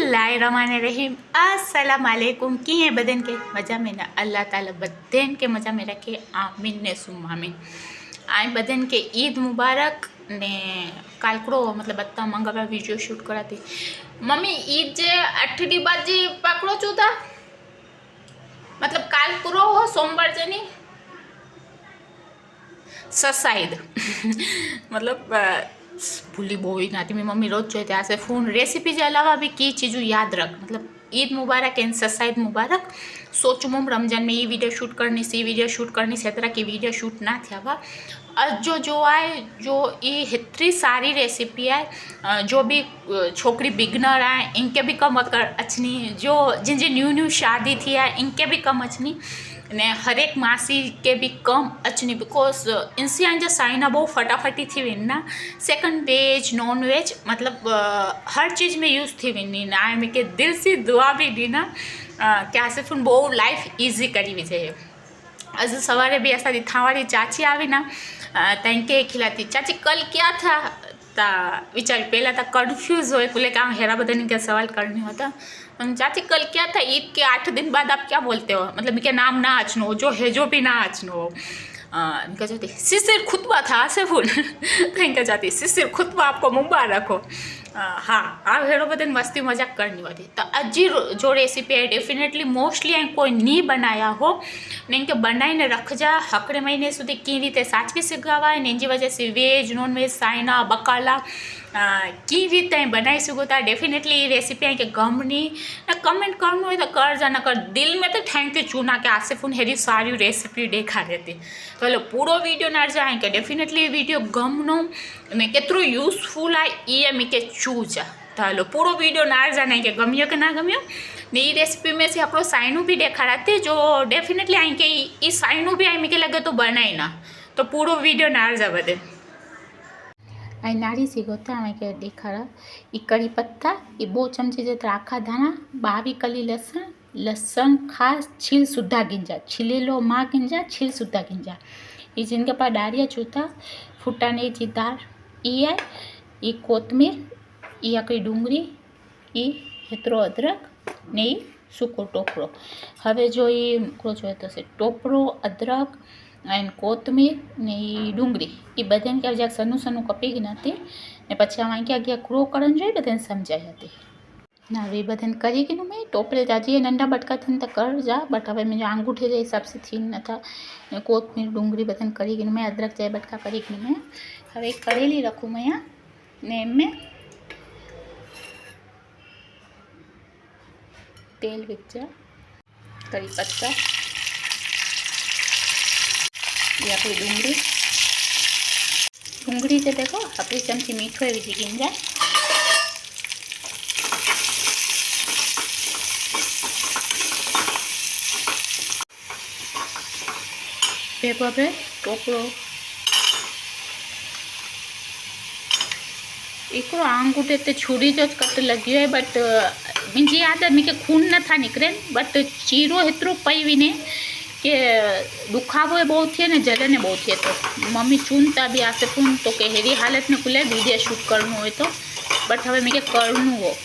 बिस्मिल्लाहिर्रहमानिर्रहीम अस्सलाम वालेकुम। कीअं बदन के मज़ा में न अल्लाह ताला बदन के मज़ा में रखे आमीन ने सुम आमीन। आई बदन के ईद मुबारक ने कालकड़ो मतलब बता मंगलवार वीडियो शूट कराती मम्मी ईद जे 8 डी बाद जी पकड़ो छू था मतलब कालकड़ो हो सोमवार जनी ससाइद मतलब भूली बोई नाती मेरी मम्मी रोज जो है ऐसे फ़ोन रेसिपी के अलावा भी की चीज़ों याद रख मतलब ईद मुबारक एंड ससाइद मुबारक। सोचूं मम रमजान में ये वीडियो शूट करनी सी वीडियो शूट करनी से तरह की वीडियो शूट ना थिया हुआ अजो जो आए जो ये इतनी सारी रेसिपी है जो भी छोकरी बिगनर है इनके भी कम अचनी जो जिन जिन न्यू शादी थी है इनके भी कम अचनी ने हर एक मासी के भी कम अचनी बिकॉज इनसे जो साइना बहुत फटाफटी थी विन ना सेकंड वेज नॉन वेज मतलब हर चीज़ में यूज़ थी विनी ना मैं के दिल से दुआ भी दी ना क्या सिर्फ बहुत लाइफ इजी करी विजय अज सवारे भी ऐसा थावाड़ी चाची आई ना तंके खिलाती चाची कल क्या था ता विचार पहला था कन्फ्यूज़ हो बोले कि हेरा बदन का सवाल करने होता चाची कल क्या था ईद के 8 दिन बाद आप क्या बोलते हो मतलब इनके नाम ना अचनो जो है जो भी ना अचनो हो इनका जाती सिसिर खुतबा था आसे फूल तो इनका जाती सिसिर खुतबा आपको मुबारक हो। हाँ आ हेड़ो बदन मस्ती मजाक करनी होती तो अजी जो रेसिपी है डेफिनेटली मोस्टली कोई नहीं बनाया हो ने इनके बनाई ने रख जा हकड़े महीने सुधी की रीते साचवी सघावाय ने इनकी वजह से वेज नॉन वेज साइना बकाला की रीते बनाई सको था डेफिनेटली रेसिपी आई के गमनी कमेंट करना हो तो कर जा न कर दिल में तो थैंक यू चूना के आसिफ उन हेरी सारी रेसिपी देखा देती तो हलो पूरो वीडियो ना जाए के डेफिनेटली वीडियो गमनो ने केतरो यूजफुल है ये मी के चूजा तो हलो पूरो वीडियो ना जाने के गम्यो के ना गम्यो ने ये रेसिपी में से अपनो साइनू भी देखाड़ाते जो डेफिनेटली आई के ये साइनू भी आई मी के लगे तो बनाई ना तो पूरो वीडियो ना जा बदे आई नारी सी गोता हमें के दिखाड़ा ये कड़ी पत्ता ये 2 चमची जेतरा आखा दाना 22 कली लसन खास छील सुधा गिंजा छिलेलो माँ गिंजा छील सुधा गिंजा ये जिनके पास डारिया चूता फुटाने की दार ये है ये कोतमीर ये आकड़ी डूंगरी ये हेतरो अदरक ने सूको टोपरो हवे जो ये जो तो से टोपरो अदरक एंड कोतमीर ने डूंगरी ये बधाने क्या जाक सनु सनु कपी गई ने पछी आम क्या क्या क्रो करन जो बधाने समझाई हती ना वे बधाने करी गई मैं टोपरे जाजी नंढा बटका थी तो कर जा बट हमें मुझे अंगूठे जे हिसाब से थी न था कोतमीर डूंगरी बधाने करी गई मैं अदरक जाए बटका करी गई मैं हवे करेली रखूँ मैं यहाँ ने में तेल विचा करी पत्ता ये अपनी डूंगरी से देखो अपनी चमची मीठो विझी गिंजा पे टोकरो एक आंगूठे ते छुरी जो कट लगी है बट मुझी आदत मूंखे खून न था निकरे बट चीरो एतरो पई विने के दुखावो बहुत थे ने जलन बहुत थे तो मम्मी चूनता भी आसे खून तो के हेरी हालत में खुले वीडियो शूट करना हो तो बट हमें मैं करनू हो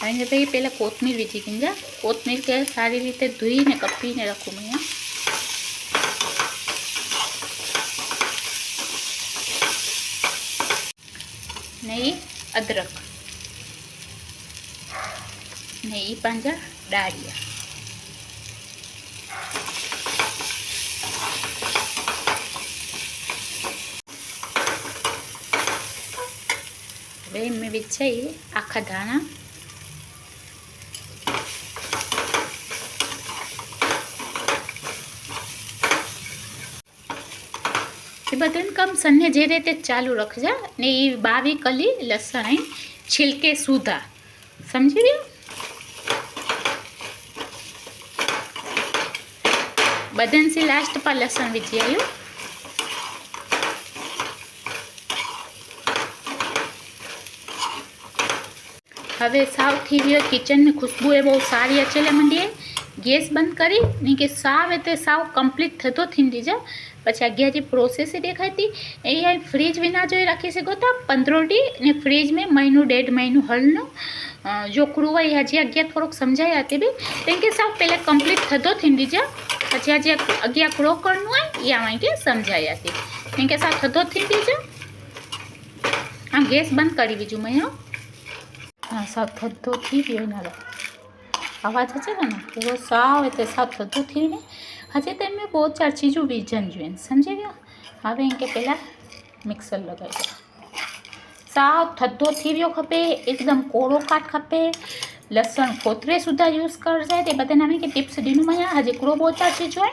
आई भाई पहला कोतमीर वीजी गिंजा कोतमीर के सारी रीते धोई ने कपी ने रखूँ मैं यहाँ नहीं अदरक नहीं पंजा डारिया वे में विचाई आखा दाना बदन कम सन्ने जे रीते चालू रख जा ने 22 कली लसन है छिलके सूधा समझी रही बदन से लास्ट पर लसन विझी आयो हवे साव थी वियो किचन में खुशबू है बहुत सारी अचेले मंडी है गैस बंद करी नहीं कि साव एते साव कम्प्लीट थतो थींदी जा पछी अग्या जी प्रोसेस देखाई थी ए फ्रीज विना जो रखी सको था 15 डी ने फ्रीज में महीनों 1.5 महीनों हलनो जो क्रू है हजी अग्या थोड़ोक समझाया थी भी तेंके साव पहले कम्प्लीट थतो थी दीजा पछी हजी अग्या क्रो करनु है या के समझाया थी तेंके साव थतो थी दीजा हाँ गैस बंद करी बीजू मैं हाँ साव थतो थी गयो ना आवाज अचे ना पूरो साव एते साव थतो थी ने हजे तो इनमें बहुत चार चीज़ों विझन जो समझी गया हवे इनके पहला मिक्सर लगाई साव थधो थी वियो खपे एकदम कोड़ो काट खपे लसण फोतरे सुधा यूज कर जाए ते बदन हमें के टिप्स दीनू मैं हजे क्रो बहुत चार चीज़ों है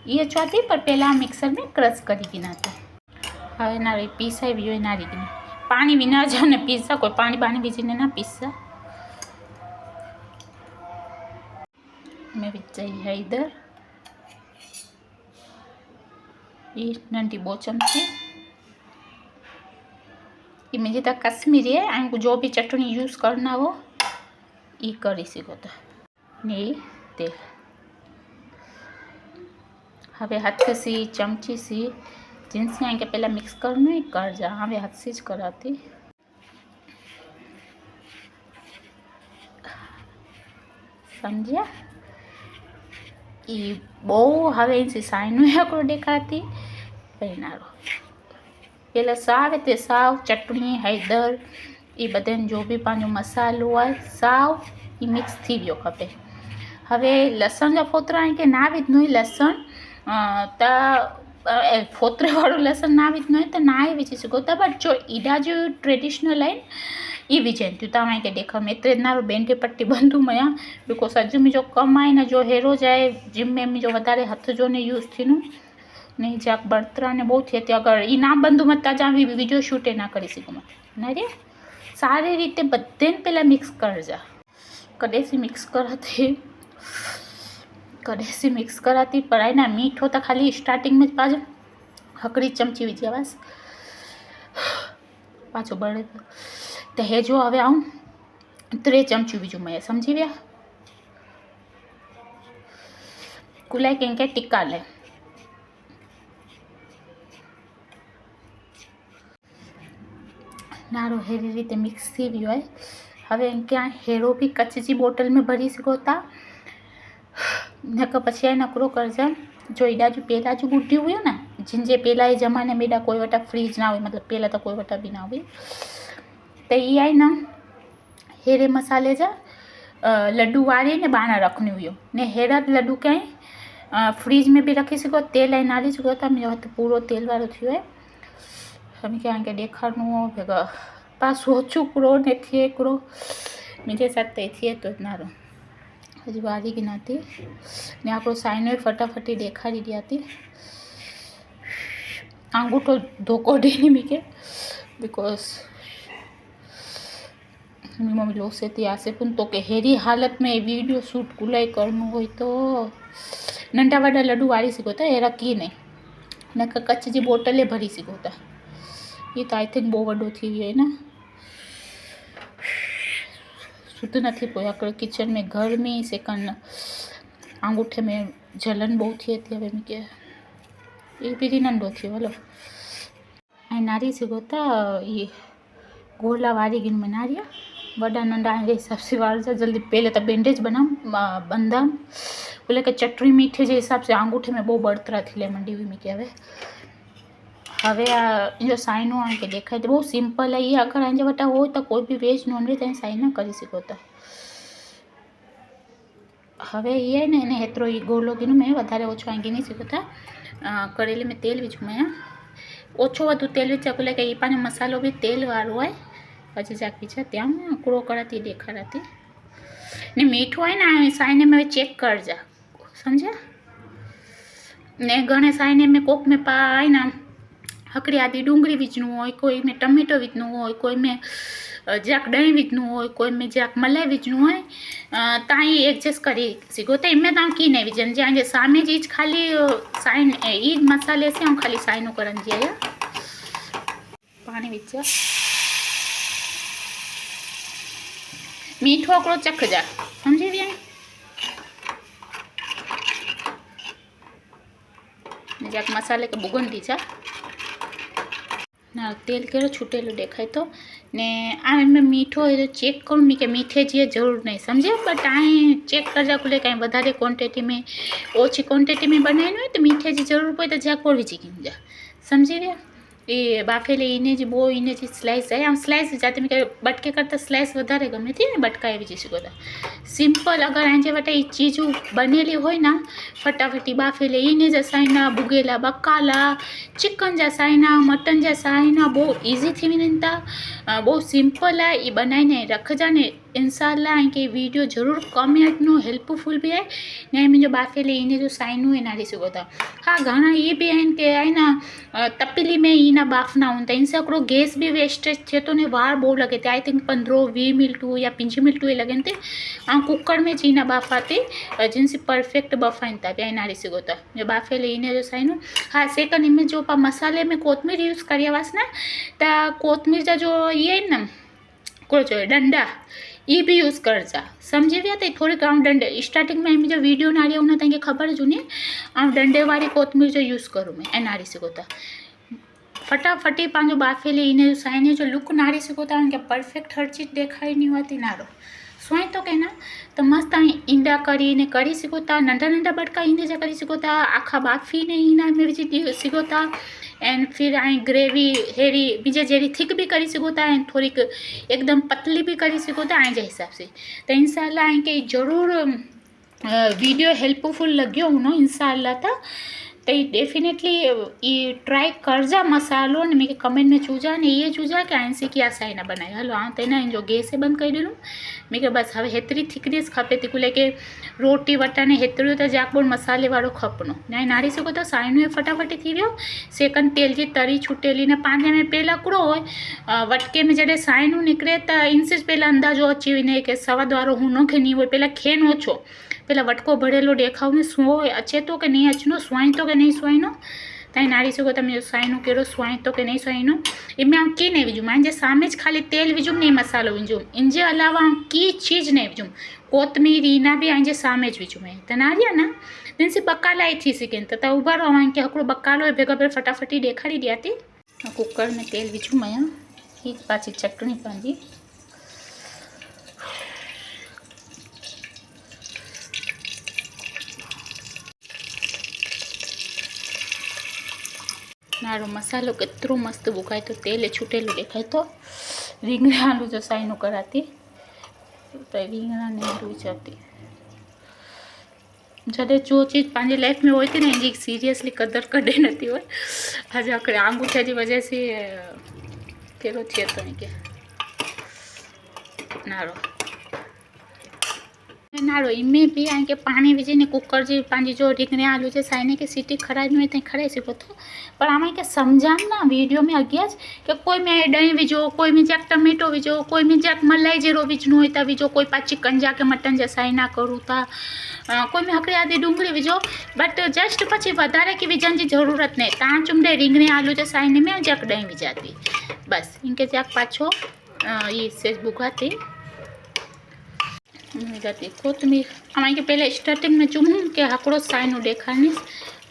ये चाहती पर पहला मिक्सर में क्रश करी गिना था हवे ना पीसाई वियो ना रीगी पानी विना जाओ ने पीसा कोई पानी बानी बीजीने ना पीसा मैं विचाई है इधर ये नंटी बो चमची ये मुझे तो कश्मीरी है आपको जो भी चटनी यूज़ करना हो ये करी सको तो नहीं तेल हवे हाथ से चमची से जिनसे आके पहला मिक्स करना है कर जा हवे हाथ से ज कराती समझिया ये बहु हवे इनसे साइनो एकड़ो देखाती पहनारो पहला साव ते साव चटनी हैदर ये बदन जो भी पानो मसालो है साव ये मिक्स थी वियो खपे हवे लसण जा फोतरा के ना विधनो लसण फोतरे वालों लसण ना विधनो तो ना ही विझी सको था बट जो ईडा जो ट्रेडिशनल है ये विझन थी तव्हां के देखा में एतरे ना बेंडे पट्टी बंधु मैं बिकॉज अज मुझो कम आहे ना जो हेरो जाए जिम में मुझो वधारे हथ जो ने यूज थी नहीं जाक बर्तरा ने बहुत थे अगर ये ना बंधु मत ताजा भी वीडियो शूटे ना करी सकूँ मत ना रे सारी रीते बधे पहला मिक्स कर जा कदे से मिक्स कराती पर आई ना मीठो तो खाली स्टार्टिंग में पाजो हकड़ी चमची विझी बस पाछो बड़े तो हे जो हवे आऊँ 3 चमची बीजू मैं समझी गया कुलाई के टिक्का ले नारो हेरी रीते मिक्स थी वियो है हवे क्या हेरो भी कच्च जी बोटल में भरी सको था नक पछी नकरो कर जा जो एडा जो पहला जो बुढ़ी हुई ना जिनजे पहला ये जमाने में एडा कोई वटा फ्रीज ना हो मतलब पहला तो कोई वटा भी ना हुई तो ये आई ना हेरे मसाले जा लड्डू वारी ने बाना रखनी हुई ने हेरा लड्डू क्या फ्रीज में भी रखी सको तेल आई नाली सको था मुझे हथ पूरो तेल वालों थी है हम क्या के देखाड़ू भेगा पास ओछू क्रो ने थे क्रो मुझे साथ थिए तो नारो हजी वारी की नाती ने आपको साइनो फटाफटी देखाड़ी दिया थी आंगूठो धोको देनी मीके बिकॉज मम्मी लोग से थी आसे पुन तो के हेरी हालत में वीडियो शूट कुलाई करनु हो तो नंढा वडा लड्डू वारी सको था हेरा की नहीं न कच्च जी बोटले भरी सको था ये तो आई थिंक बहुत वडो थी है ना शुद्ध नहीं पोया कर किचन में गर्मी सेकंड आंगूठे में जलन बहुत थी हमें मैं क्या ये भी नंढो थी बोलो आई नारी सको था ये गोला वारी गिन में नारिया वडा नंढा के हिसाब से वार जा जल्दी पहले तो बैंडेज बंदा बोले कि चटनी मीठे के हिसाब से आंगूठे में बहुत बड़तरा थी ले मंडी हुई मैं क्या हवे जो साइनो आके देखा तो बहुत सिंपल है ये अगर आंजे वटा हो तो कोई भी वेज नॉन वेज अँ साइन कर सको था हवे ये ने एने हेतरो गोलो गिनो मैं वधारे ओछो आंगी नहीं सको था करेली में तेल विझू मैं ओछो वधु तेल विचा बोले कि पाने मसालो भी तेल वाळो है पछी जाक पीछा त्या कूड़ो कराती देखाड़ती ने मीठो है ना साइने में चेक कर जा समझा ने घणे साइने में कोक में पाए ना हकड़ी आदि डूंगरी वीचनु हो कोई में टमेटो वीचनु हो कोई में जाक दही वीचनु हो कोई में जाक मलाई वीचनु हो ताई एडजस्ट करी सको तो इनमें तव्हां की नहीं विझन जे सामे चीज खाली साइन ई मसाले से हम खाली साइनो करन जी आया पानी विचा मीठो हिकिड़ो चख जा समझी वई ज्याक मसाले के बुगन दीजा ना तेल केरो छूटेलू देखाय तो ने आ में मीठो है तो चेक करूँ मी के मीठे जी जरूर नहीं समझे बट आए चेक कर जा कुले कहीं वधारे क्वॉन्टिटी में ओછી क्वॉन्टिटी में बनाई हो तो मीठे जी जरूर पड़े तो जाक और विझी जा समझी रहा ये बाफेले इने जी बो इने जी स्लाइस है आम स्लाइस जाते में बटके करता स्लाइस वधारे गमे थी ने बटका विझी शको था सिंपल अगर आजे वटे ये चीज़ बनेली हो ना फटाफटी बाफेले इने जा साइना बुगेला बकाला चिकन जा साइना मटन जा साइना बहुत इजी थी मिनता बहुत सिंपल है ये बनाई रख जाने इंशाल्लाह इनके वीडियो जरूर कमेंट नो हेल्पफुल भी है ने मुझे बाफेले इने जो साइनू है नारी सको था हाँ घना ये भी है कि है ना तपेली में इना बाफना होता इनसे अकड़ो गैस भी वेस्टेज थे तो ने वार बहुत लगे थे आई थिंक 15-20 मिनट या 5 मिनट लगे थे कुकर में जीना बाफाते जिनसे परफेक्ट बफाइन था भी नारी सको था जो बाफेले इने जो साइनू हाँ सेकंड इमेज जो मसाले में कोथमीर यूज़ करिया वास ना तो कोथमीर जा जो ये ना को डंडा ये भी यूज़ कर जा समझी विया तो थोड़ी आम डंडे स्टार्टिंग में मुझे वीडियो नारी उन्हें तक खबर जो नहीं आम डंडे वाली कोथमीर जो यूज़ करूँ मैं ए नारी सको था फटाफटी पाँचो बाफेले इने साइने जो लुक नारी सको था उनके परफेक्ट हर चीज़ देखाई नहीं होती नारो स्वयं तो कहना तो मस्त ईंडा करी सको था नंढा नंढा बटका ईंडे जा करी सको था आखा बाफी ने ईना मिर्ची सको था एंड फिर आई ग्रेवी हेरी बीजे जेरी थिक भी करी सको था एंड थोड़ी एकदम पतली भी करी सको था आई हिसाब से तो इंशाल्लाह आई के जरूर वीडियो हेल्पफुल लग्यो हुनो इंशाल्लाह था तो ये डेफिनेटली ये ट्राई करजा मसालो ने मैं कमेंट में चूजा ने ये चूजा कि आंसी की आसाई बनाए हलो हाँ तो ना जो गैस बंद कर दिलूँ मैं बस हमें हेतरी थिकनेस खपे थी कुले के रोटी वटाने हेतरी तो जाक बोल मसाले वालों खपनो ना नारी सको तो साइनू फटाफटी थी वो सेकंड तेल जी तरी छूटेली ने पांजे में पेला कूड़ो हो वटके में जड़े साइनू निकले तो इनसे पहला अंदाजो अची विने के सवाद वारो हूँ के नहीं हो पहला खेन ओछो पेला वटको भरेलो देखाव ने सुओ अचे तो कि नहीं अचनो स्वाई तो कि नहीं स्वाईनो तई नारी सको तमे स्वाईनो केड़ो स्वाई तो कि नहीं स्वाईनो इनमें आम की नहीं विझूँ मांजे सामे ज खाली तेल विझूँ नहीं मसालो विझूँ इनजे अलावा आम की चीज़ नहीं विझूँ कोथमीर ईना भी आंजे सामे ज विझूँ मैं तो नारिया ना दिन से बकाला ही थी सकें तो उभा रहो के हकड़ो बकालो भेगा भेगा फटाफटी देखाड़ी दिया थी कुकर में तेल विझूँ मैं ही पाची चटनी पाँजी नारो मसालो केतरो मस्त बुकाय तो तेल छूटेलू देखाय तो રીંગણા આલુ जो साइनू कराती तो રીંગણા ने आलू विचारती जॾहिं जो चीज़ पंहिंजी लाइफ में होती थी ना इनकी सीरियसली कदर कॾहिं नथी हो आज आखिर आंगूठे की वजह से कहिड़ो थिए थो इनके नारो नारो इनमें भी आके पानी विझी ने कुकर जी पानी जो રીંગણા आलू जे साइने के सीटी खराई में तई खराई सको तो पर आम के समझान ना वीडियो में अगिया कि कोई में दही विझो कोई में जाक टमेटो विझो कोई में जाक मलाई जीरो विझनो हो तो विझो कोई पास चिकन जाके मटन जा साइना करूँ था कोई में हकड़ी आदि डूंगरी विझो बट जस्ट पछी वधारे की विझण की जरूरत नहीं ता चुमड़े રીંગણા आलू जे साइने में जाक दही विझाती बस इनके जाक पाछो ये सेज बुगाती जाती कोथमीर हमारे के पहले स्टार्टिंग में चुमूँ के हकड़ो साइनो देखानी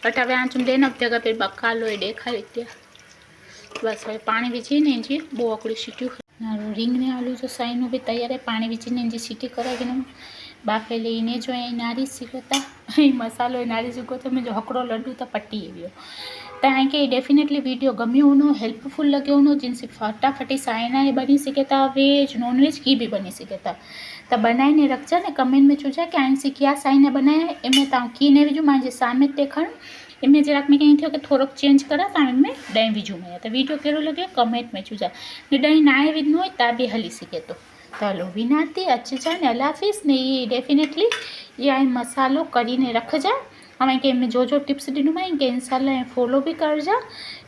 बट हमें आ चुम देना जगह पे बकालो देखाड़ी दिया बस हमें पानी विझी ने जी बो अकड़ी सीटी રીંગણા आलू जो साइनो भी तैयार है पानी विझी ने जी सीटी कराई ने बाफेले इने जो है नारी सीखता मसालो नारी सीखो तो मैं जो हकड़ो लड्डू तो पट्टी गयो तो आई के डेफिनेटली वीडियो गम्यो होनो हेल्पफुल लगे होनो जिनसे फटाफटी साइना बनी सके था वेज नॉन वेज की भी बनी सके था तो बनाई ने रखजा ने कमेंट में चूजा कि आइन से क्या साइने बनाया एमें ता की ने विझू मांजे सामे देखण एमें जराक में कहीं थयो कि थोड़ोक चेंज करा ता एमें दही विझू मैं तो वीडियो केरो लगे कमेंट में चूजा ने दही नाए विझनो होय ता भी हली सके तो चलो विनाती अच्छा ने अल्लाह हाफिज़ ने ये डेफिनेटली ये आई मसालो करीने रखजा हमें के जो जो टिप्स दीनू मैं इनके इंशाल्लाह फॉलो भी कर जा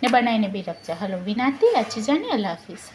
ने बनाई ने भी रखजा हलो विनाती अच्छा ने अल्लाह हाफिज़।